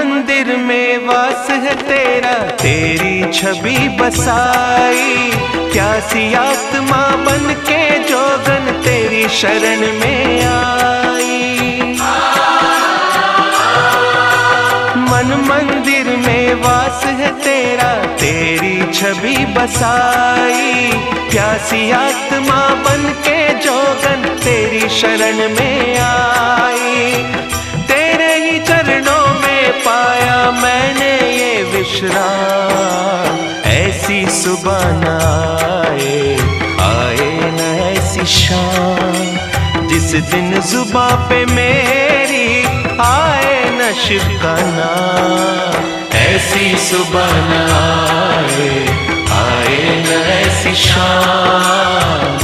मंदिर में वास है तेरा, तेरी छवि बसाई। प्यासी आत्मा बन के जोगन तेरी शरण में आई। मन मंदिर में वास है तेरा, तेरी छवि बसाई। प्यासी आत्मा बन के जोगन तेरी शरण में आई। तेरे ही चरणों में पाया मैंने ये विश्राम। ऐसी सुबह न आए न ऐसी शाम, जिस दिन जुबां पे मेरी आए न शिव का नाम। ऐसी सुबह न आए न ऐसी शाम।